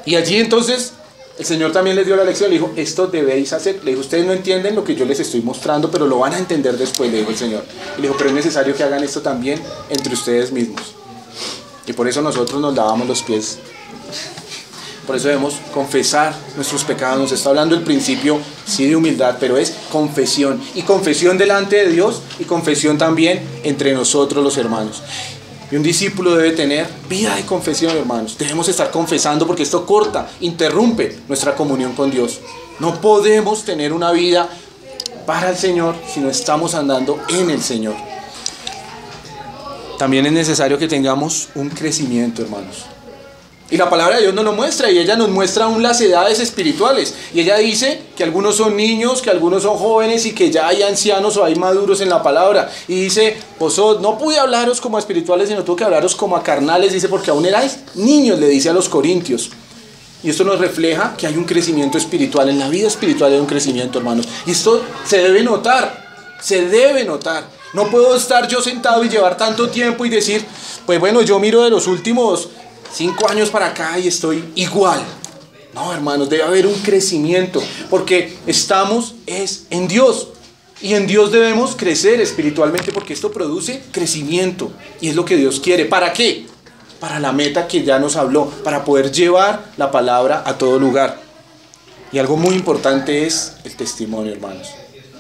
Y allí entonces el Señor también les dio la lección, le dijo, esto debéis hacer. Le dijo, ustedes no entienden lo que yo les estoy mostrando, pero lo van a entender después, le dijo el Señor. Y le dijo, pero es necesario que hagan esto también entre ustedes mismos. Y por eso nosotros nos lavamos los pies. Por eso debemos confesar nuestros pecados. Nos está hablando el principio, sí, de humildad, pero es confesión. Y confesión delante de Dios y confesión también entre nosotros los hermanos. Y un discípulo debe tener vida de confesión, hermanos. Debemos estar confesando porque esto corta, interrumpe nuestra comunión con Dios. No podemos tener una vida para el Señor si no estamos andando en el Señor. También es necesario que tengamos un crecimiento, hermanos. Y la palabra de Dios nos lo muestra, y ella nos muestra aún las edades espirituales. Y ella dice que algunos son niños, que algunos son jóvenes y que ya hay ancianos o hay maduros en la palabra. Y dice, vosotros no pude hablaros como a espirituales, sino tuve que hablaros como a carnales, dice, porque aún erais niños, le dice a los corintios. Y esto nos refleja que hay un crecimiento espiritual, en la vida espiritual hay un crecimiento, hermanos. Y esto se debe notar, se debe notar. No puedo estar yo sentado y llevar tanto tiempo y decir, pues bueno, yo miro de los últimos 5 años para acá y estoy igual. No, hermanos, debe haber un crecimiento, porque estamos en Dios. Y en Dios debemos crecer espiritualmente, porque esto produce crecimiento. Y es lo que Dios quiere. ¿Para qué? Para la meta que ya nos habló, para poder llevar la palabra a todo lugar. Y algo muy importante es el testimonio, hermanos.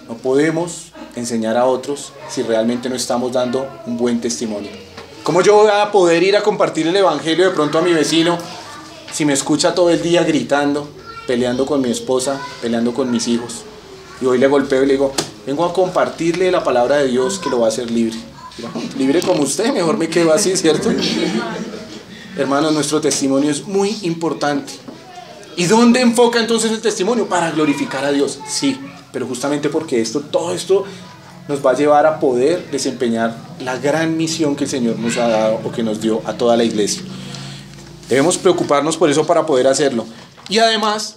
No podemos enseñar a otros si realmente no estamos dando un buen testimonio. ¿Cómo yo voy a poder ir a compartir el evangelio de pronto a mi vecino si me escucha todo el día gritando, peleando con mi esposa, peleando con mis hijos? Y hoy le golpeo y le digo, vengo a compartirle la palabra de Dios que lo va a hacer libre. Libre como usted, mejor me quedo así, ¿cierto? Hermanos, nuestro testimonio es muy importante. ¿Y dónde enfoca entonces el testimonio? Para glorificar a Dios, sí, pero justamente porque todo esto nos va a llevar a poder desempeñar la gran misión que el Señor nos ha dado o que nos dio a toda la iglesia. Debemos preocuparnos por eso para poder hacerlo. Y además,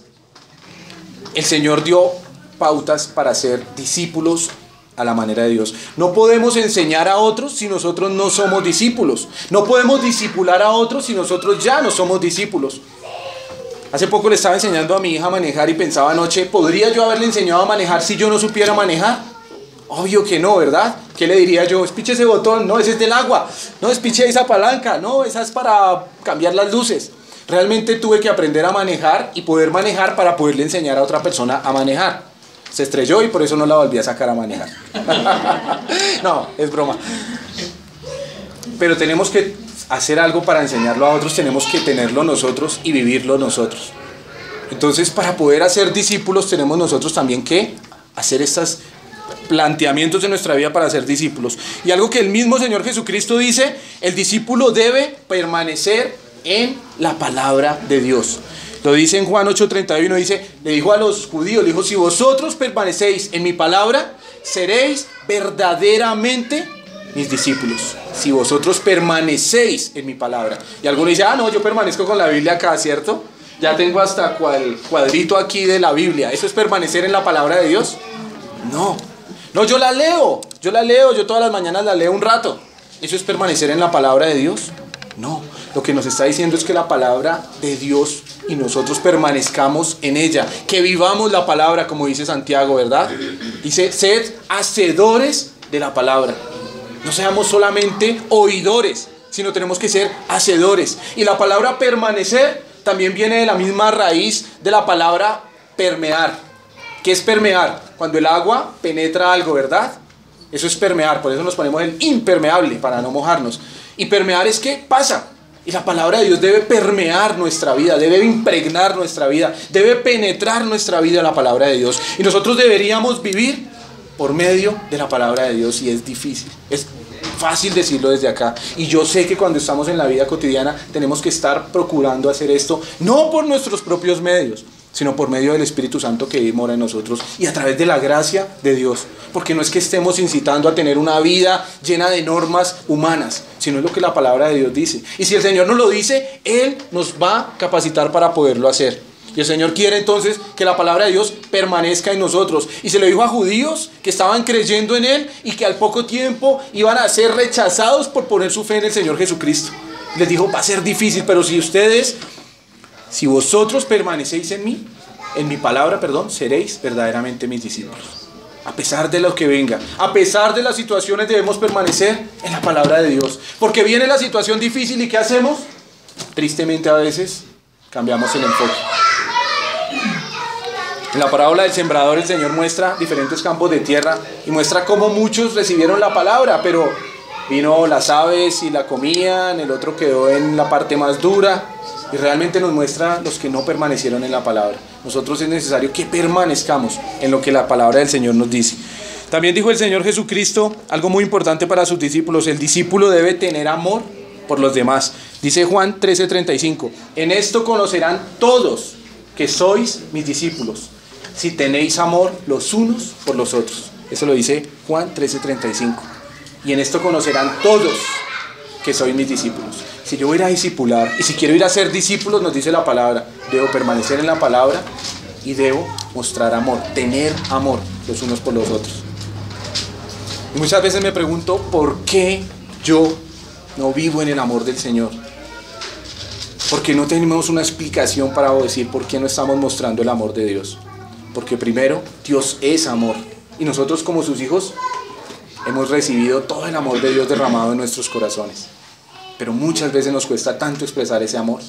el Señor dio pautas para ser discípulos a la manera de Dios. No podemos enseñar a otros si nosotros no somos discípulos. No podemos discipular a otros si nosotros ya no somos discípulos. Hace poco le estaba enseñando a mi hija a manejar y pensaba anoche, ¿podría yo haberle enseñado a manejar si yo no supiera manejar? Obvio que no, ¿verdad? ¿Qué le diría yo? Espiche ese botón, no, ese es del agua. No, espiche esa palanca, no, esa es para cambiar las luces. Realmente tuve que aprender a manejar y poder manejar para poderle enseñar a otra persona a manejar. Se estrelló y por eso no la volví a sacar a manejar. No, es broma. Pero tenemos que hacer algo para enseñarlo a otros, tenemos que tenerlo nosotros y vivirlo nosotros. Entonces, para poder hacer discípulos, tenemos nosotros también que hacer estos planteamientos en nuestra vida para ser discípulos. Y algo que el mismo Señor Jesucristo dice, el discípulo debe permanecer en la palabra de Dios. Lo dice en Juan 8:31, dice, le dijo a los judíos, le dijo, si vosotros permanecéis en mi palabra, seréis verdaderamente mis discípulos. Si vosotros permanecéis en mi palabra. Y algunos dicen, no, yo permanezco con la Biblia acá, ¿cierto? Ya tengo hasta cuadrito aquí de la Biblia. ¿Eso es permanecer en la palabra de Dios? No, yo la leo, yo todas las mañanas la leo un rato. ¿Eso es permanecer en la palabra de Dios? No, lo que nos está diciendo es que la palabra de Dios y nosotros permanezcamos en ella, que vivamos la palabra, como dice Santiago, ¿verdad? Dice, sed hacedores de la palabra. No seamos solamente oidores, sino tenemos que ser hacedores. Y la palabra permanecer también viene de la misma raíz de la palabra permear. ¿Qué es permear? Cuando el agua penetra algo, ¿verdad? Eso es permear, por eso nos ponemos el impermeable, para no mojarnos. Y permear es que pasa. Y la palabra de Dios debe permear nuestra vida, debe impregnar nuestra vida, debe penetrar nuestra vida la palabra de Dios. Y nosotros deberíamos vivir por medio de la palabra de Dios, y es difícil, es fácil decirlo desde acá. Y yo sé que cuando estamos en la vida cotidiana tenemos que estar procurando hacer esto, no por nuestros propios medios, sino por medio del Espíritu Santo que mora en nosotros y a través de la gracia de Dios. Porque no es que estemos incitando a tener una vida llena de normas humanas, sino es lo que la palabra de Dios dice. Y si el Señor nos lo dice, Él nos va a capacitar para poderlo hacer. Y el Señor quiere entonces que la palabra de Dios permanezca en nosotros. Y se lo dijo a judíos que estaban creyendo en Él y que al poco tiempo iban a ser rechazados por poner su fe en el Señor Jesucristo. Les dijo, va a ser difícil, pero si vosotros permanecéis en mí, en mi palabra, seréis verdaderamente mis discípulos. A pesar de lo que venga, a pesar de las situaciones, debemos permanecer en la palabra de Dios. Porque viene la situación difícil y ¿qué hacemos? Tristemente a veces cambiamos el enfoque. En la parábola del sembrador el Señor muestra diferentes campos de tierra y muestra cómo muchos recibieron la palabra, pero vino las aves y la comían, el otro quedó en la parte más dura. Y realmente nos muestra los que no permanecieron en la palabra. Nosotros es necesario que permanezcamos en lo que la palabra del Señor nos dice. También dijo el Señor Jesucristo algo muy importante para sus discípulos. El discípulo debe tener amor por los demás. Dice Juan 13:35. En esto conocerán todos que sois mis discípulos, si tenéis amor los unos por los otros. Eso lo dice Juan 13:35. Y en esto conocerán todos que sois mis discípulos. Si yo voy a ir a discipular y si quiero ir a ser discípulos, nos dice la palabra, debo permanecer en la palabra y debo mostrar amor, tener amor los unos por los otros. Y muchas veces me pregunto, ¿por qué yo no vivo en el amor del Señor? Porque no tenemos una explicación para decir por qué no estamos mostrando el amor de Dios. Porque primero, Dios es amor y nosotros como sus hijos hemos recibido todo el amor de Dios derramado en nuestros corazones. Pero muchas veces nos cuesta tanto expresar ese amor.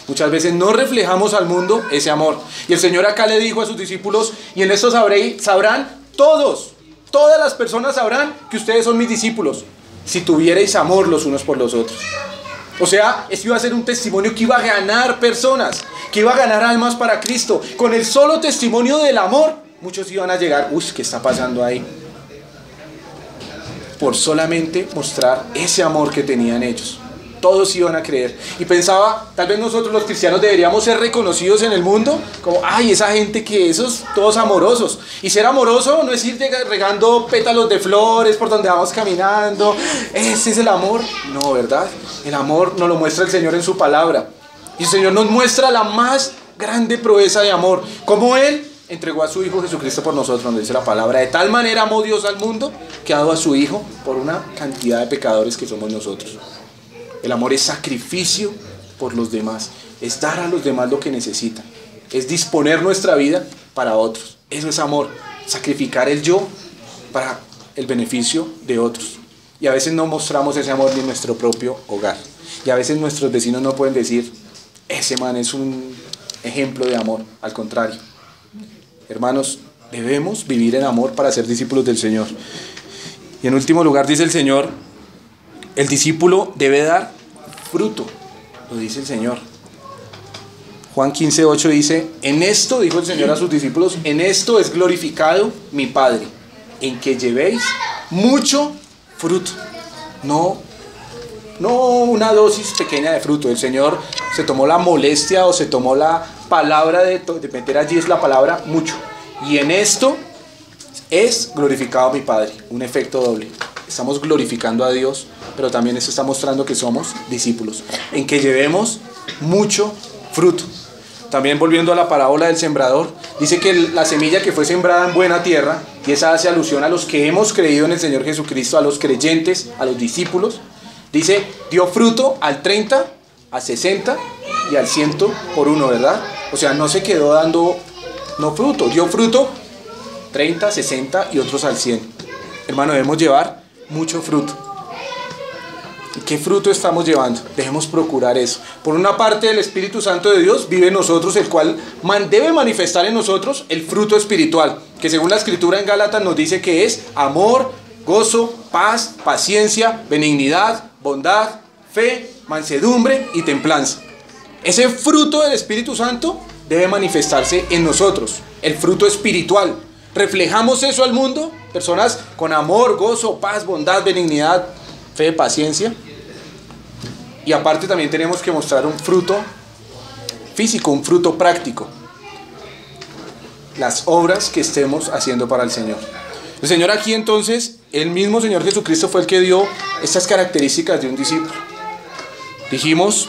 Muchas veces no reflejamos al mundo ese amor. Y el Señor acá le dijo a sus discípulos, y en esto sabrán todas las personas sabrán que ustedes son mis discípulos, si tuvierais amor los unos por los otros. O sea, esto iba a ser un testimonio que iba a ganar personas, que iba a ganar almas para Cristo. Con el solo testimonio del amor, muchos iban a llegar, ¿qué está pasando ahí? Por solamente mostrar ese amor que tenían ellos. Todos iban a creer. Y pensaba, tal vez nosotros los cristianos deberíamos ser reconocidos en el mundo como, esa gente que esos, todos amorosos. Y ser amoroso no es ir regando pétalos de flores por donde vamos caminando. Ese es el amor. No, ¿verdad? El amor nos lo muestra el Señor en su palabra. Y el Señor nos muestra la más grande proeza de amor. Como Él entregó a su Hijo Jesucristo por nosotros, donde dice la palabra, de tal manera amó Dios al mundo que ha dado a su Hijo por una cantidad de pecadores que somos nosotros. El amor es sacrificio por los demás, es dar a los demás lo que necesitan, es disponer nuestra vida para otros. Eso es amor, sacrificar el yo para el beneficio de otros. Y a veces no mostramos ese amor ni en nuestro propio hogar. Y a veces nuestros vecinos no pueden decir, ese man es un ejemplo de amor. Al contrario, hermanos, debemos vivir en amor para ser discípulos del Señor. Y en último lugar dice el Señor, el discípulo debe dar fruto, lo dice el Señor. Juan 15:8 dice, en esto, dijo el Señor a sus discípulos, en esto es glorificado mi Padre, en que llevéis mucho fruto. No una dosis pequeña de fruto. El Señor se tomó la molestia o se tomó la palabra de meter allí es la palabra mucho. Y en esto es glorificado mi Padre. Un efecto doble. Estamos glorificando a Dios, pero también eso está mostrando que somos discípulos. En que llevemos mucho fruto. También volviendo a la parábola del sembrador, dice que la semilla que fue sembrada en buena tierra, y esa hace alusión a los que hemos creído en el Señor Jesucristo, a los creyentes, a los discípulos, dice, dio fruto al 30, al 60 y al 100 por uno, ¿verdad? O sea, no se quedó dando fruto, dio fruto 30, 60 y otros al 100. Hermano, debemos llevar mucho fruto. ¿Qué fruto estamos llevando? Debemos procurar eso. Por una parte, el Espíritu Santo de Dios vive en nosotros, el cual debe manifestar en nosotros el fruto espiritual, que según la Escritura en Gálatas nos dice que es amor, gozo, paz, paciencia, benignidad, bondad, fe, mansedumbre y templanza. Ese fruto del Espíritu Santo debe manifestarse en nosotros, el fruto espiritual. ¿Reflejamos eso al mundo? Personas con amor, gozo, paz, bondad, benignidad, fe, paciencia. Y aparte también tenemos que mostrar un fruto físico, un fruto práctico. Las obras que estemos haciendo para el Señor. El Señor aquí entonces, el mismo Señor Jesucristo fue el que dio estas características de un discípulo. Dijimos,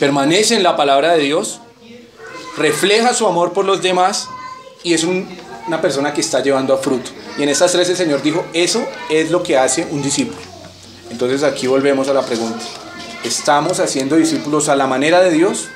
permanece en la palabra de Dios, refleja su amor por los demás y es una persona que está llevando a fruto. Y en estas tres el Señor dijo, eso es lo que hace un discípulo. Entonces aquí volvemos a la pregunta. ¿Estamos haciendo discípulos a la manera de Dios?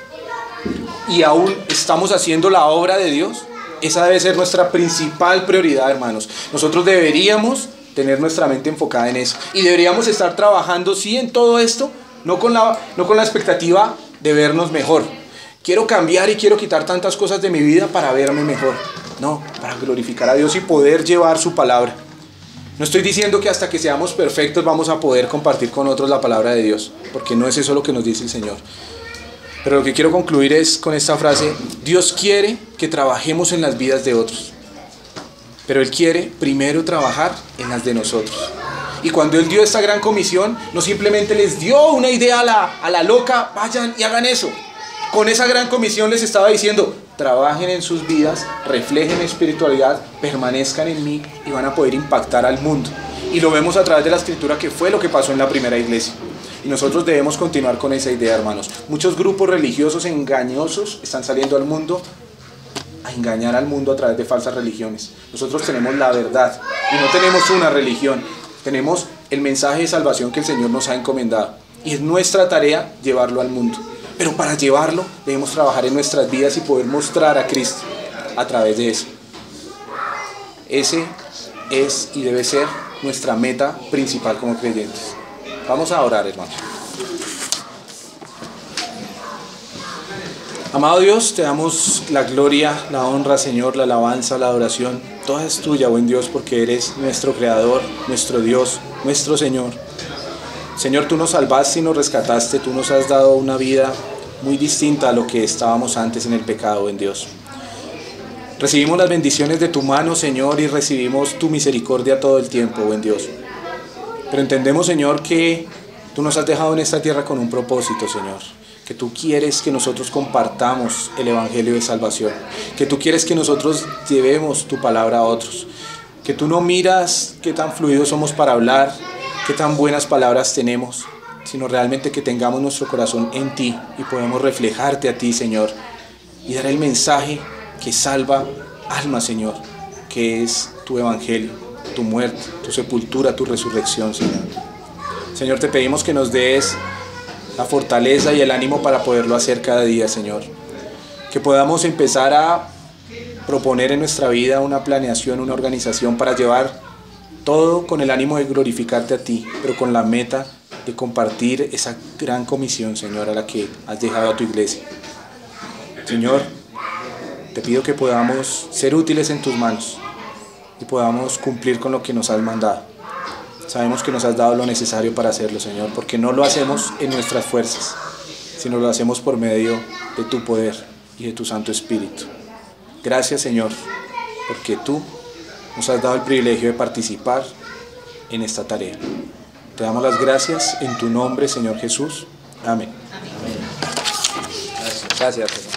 ¿Y aún estamos haciendo la obra de Dios? Esa debe ser nuestra principal prioridad, hermanos. Nosotros deberíamos tener nuestra mente enfocada en eso. Y deberíamos estar trabajando, sí, en todo esto, no con la expectativa de vernos mejor. Quiero cambiar y quiero quitar tantas cosas de mi vida para verme mejor. No, para glorificar a Dios y poder llevar su palabra. No estoy diciendo que hasta que seamos perfectos vamos a poder compartir con otros la palabra de Dios, porque no es eso lo que nos dice el Señor. Pero lo que quiero concluir es con esta frase: Dios quiere que trabajemos en las vidas de otros, pero Él quiere primero trabajar en las de nosotros. Y cuando Él dio esta gran comisión, no simplemente les dio una idea a la loca, vayan y hagan eso. Con esa gran comisión les estaba diciendo: trabajen en sus vidas, reflejen espiritualidad, permanezcan en mí y van a poder impactar al mundo. Y lo vemos a través de la Escritura, que fue lo que pasó en la primera iglesia. Y nosotros debemos continuar con esa idea, hermanos. Muchos grupos religiosos engañosos están saliendo al mundo a engañar al mundo a través de falsas religiones. Nosotros tenemos la verdad y no tenemos una religión. Tenemos el mensaje de salvación que el Señor nos ha encomendado. Y es nuestra tarea llevarlo al mundo. Pero para llevarlo debemos trabajar en nuestras vidas y poder mostrar a Cristo a través de eso. Ese es y debe ser nuestra meta principal como creyentes. Vamos a orar, hermanos. Amado Dios, te damos la gloria, la honra, Señor, la alabanza, la adoración. Toda es tuya, buen Dios, porque eres nuestro Creador, nuestro Dios, nuestro Señor. Señor, tú nos salvaste y nos rescataste, tú nos has dado una vida muy distinta a lo que estábamos antes en el pecado, en Dios. Recibimos las bendiciones de tu mano, Señor, y recibimos tu misericordia todo el tiempo, buen Dios. Pero entendemos, Señor, que tú nos has dejado en esta tierra con un propósito, Señor. Que tú quieres que nosotros compartamos el evangelio de salvación. Que tú quieres que nosotros llevemos tu palabra a otros. Que tú no miras qué tan fluidos somos para hablar, qué tan buenas palabras tenemos, sino realmente que tengamos nuestro corazón en ti y podamos reflejarte a ti, Señor, y dar el mensaje que salva almas, Señor, que es tu evangelio, tu muerte, tu sepultura, tu resurrección, Señor. Señor, te pedimos que nos des la fortaleza y el ánimo para poderlo hacer cada día, Señor. Que podamos empezar a proponer en nuestra vida una planeación, una organización para llevar todo con el ánimo de glorificarte a ti, pero con la meta de compartir esa gran comisión, Señor, a la que has dejado a tu iglesia. Señor, te pido que podamos ser útiles en tus manos y podamos cumplir con lo que nos has mandado. Sabemos que nos has dado lo necesario para hacerlo, Señor, porque no lo hacemos en nuestras fuerzas, sino lo hacemos por medio de tu poder y de tu Santo Espíritu. Gracias, Señor, porque tú nos has dado el privilegio de participar en esta tarea. Te damos las gracias en tu nombre, Señor Jesús. Amén. Gracias.